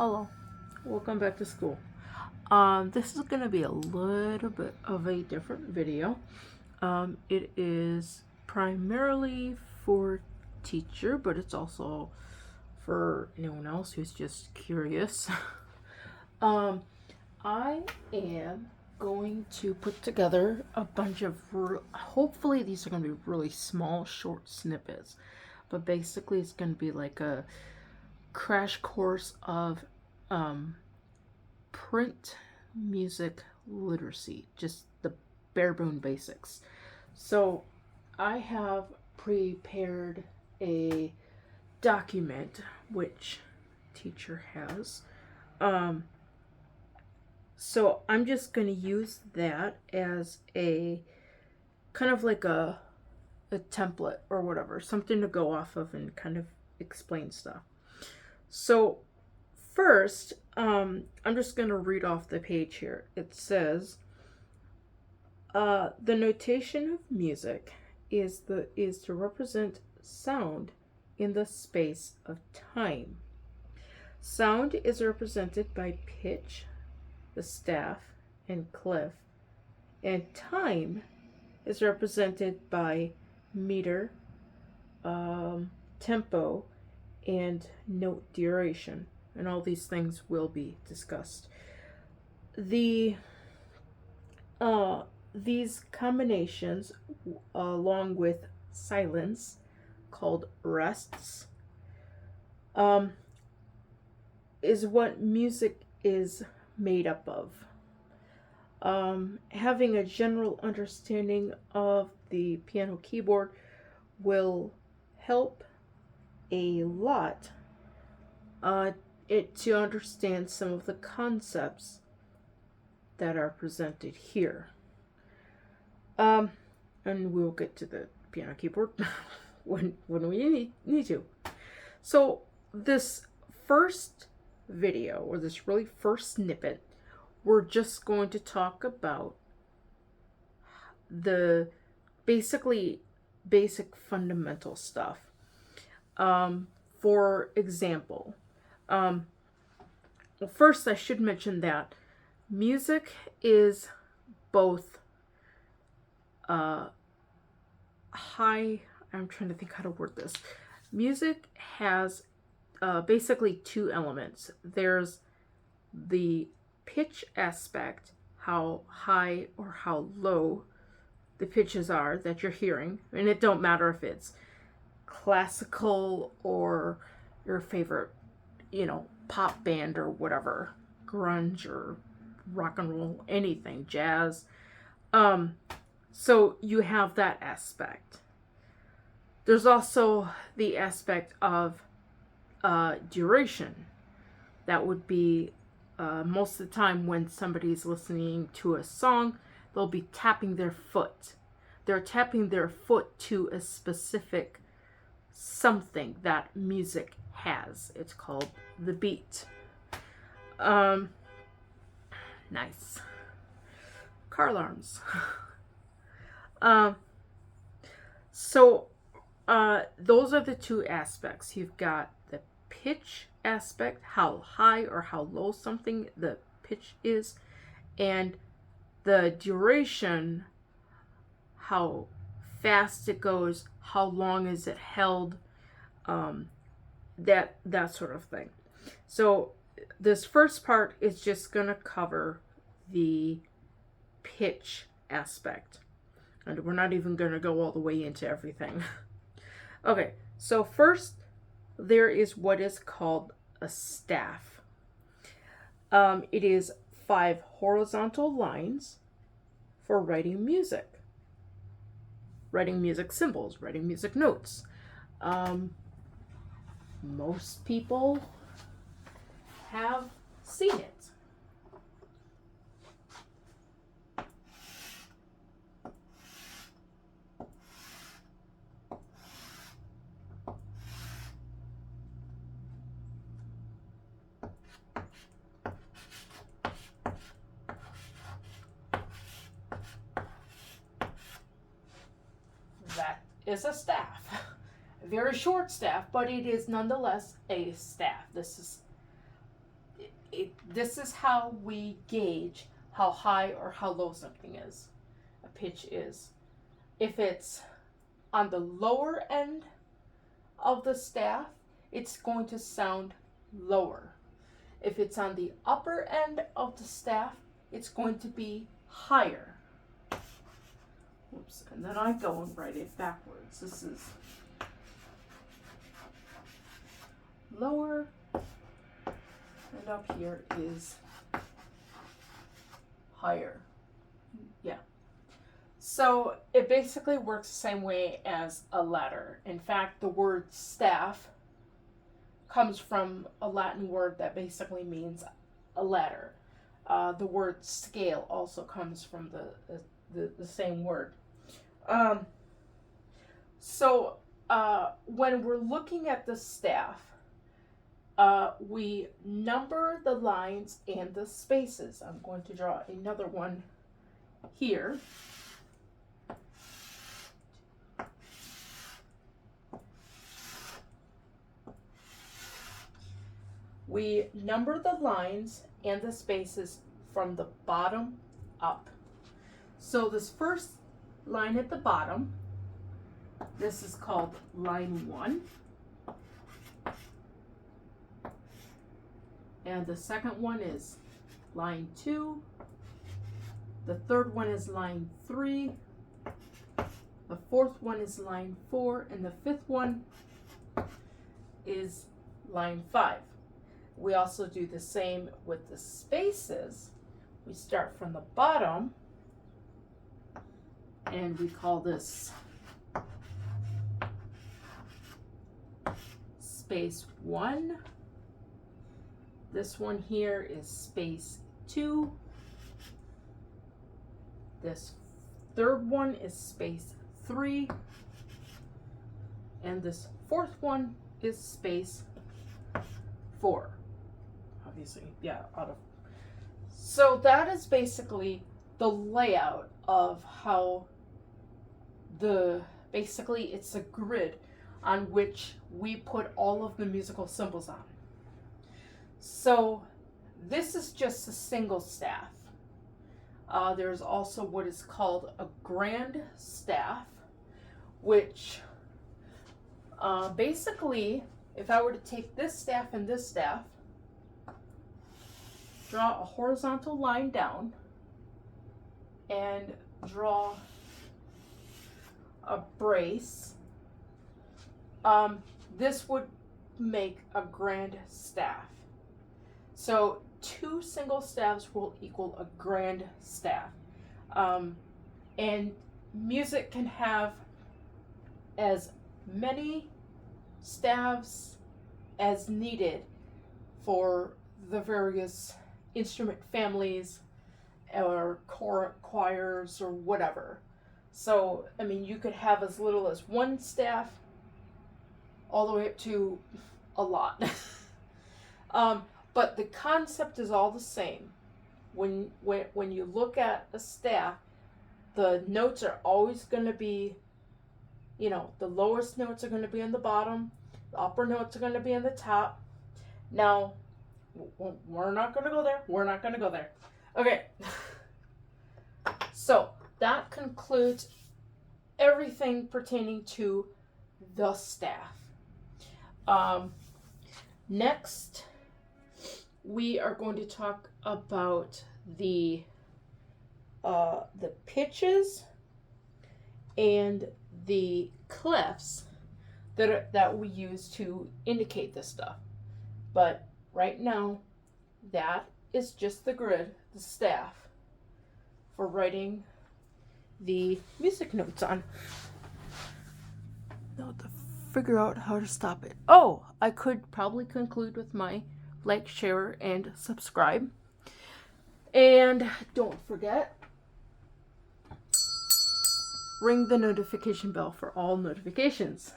Hello, welcome back to school. This is going to be a little bit of a different video. It is primarily for teacher, but it's also for anyone else who's just curious. um, I am going to put together a bunch of, hopefully these are going to be really small, short snippets, but basically it's going to be like a crash course of print music literacy, just the bare bone basics. So I have prepared a document which teacher has. Um, so I'm just going to use that as a kind of like a template or whatever, something to go off of and kind of explain stuff. So first, I'm just going to read off the page here. It says, the notation of music is to represent sound in the space of time. Sound is represented by pitch, the staff, and clef, and time is represented by meter, tempo, and note duration, and all these things will be discussed. These combinations, along with silence, called rests, is what music is made up of. Having a general understanding of the piano keyboard will help a lot to understand some of the concepts that are presented here. And we'll get to the piano keyboard when we need to. So this first video, or this really first snippet, we're just going to talk about the basic fundamental stuff. For example, well, first I should mention that music is both high. I'm trying to think how to word this. Music has basically two elements. There's the pitch aspect, how high or how low the pitches are that you're hearing, and it don't matter if it's classical or your favorite, pop band or whatever, grunge or rock and roll, anything, jazz. So you have that aspect. There's also the aspect of duration. That would be most of the time when somebody's listening to a song, they'll be tapping their foot. They're tapping their foot to a specific something that music has. It's called the beat. Nice. Car alarms. So those are the two aspects. You've got the pitch aspect, how high or how low something the pitch is, and the duration, how fast it goes, how long is it held, that sort of thing. So this first part is just going to cover the pitch aspect, and we're not even going to go all the way into everything. Okay, so first there is what is called a staff. It is 5 horizontal lines for writing music symbols, writing music notes. Most people have seen it. That is a staff. A very short staff, but it is nonetheless a staff. This is this is how we gauge how high or how low something is. A pitch is. If it's on the lower end of the staff, it's going to sound lower. If it's on the upper end of the staff, it's going to be higher. Oops, and then I go and write it backwards. This is lower, and up here is higher. Yeah. So it basically works the same way as a ladder. In fact, the word staff comes from a Latin word that basically means a ladder. The word scale also comes from the same word. So when we're looking at the staff, we number the lines and the spaces. I'm going to draw another one here. We number the lines and the spaces from the bottom up. So this first line at the bottom, this is called line 1. And the second one is line 2. The third one is line 3. The fourth one is line 4. And the fifth one is line 5. We also do the same with the spaces. We start from the bottom, and we call this space 1. This one here is space 2. This third one is space 3. And this fourth one is space 4. Obviously, yeah, so that is basically the layout of how basically it's a grid on which we put all of the musical symbols on. So this is just a single staff. There's also what is called a grand staff, which basically, if I were to take this staff and this staff, draw a horizontal line down, and draw a brace, this would make a grand staff. So 2 single staffs will equal a grand staff. And music can have as many staffs as needed for the various instrument families or choirs or whatever. So, I mean, you could have as little as 1 staff all the way up to a lot. But the concept is all the same. When you look at a staff, the notes are always going to be, the lowest notes are going to be on the bottom, the upper notes are going to be on the top. Now, we're not going to go there. We're not going to go there. Okay. So, that concludes everything pertaining to the staff. Next, we are going to talk about the pitches and the clefs that we use to indicate this stuff. But right now, that is just the grid, the staff, for writing the music notes on. Now to figure out how to stop it. Oh, I could probably conclude with my like, share, and subscribe. And don't forget, ring the notification bell for all notifications.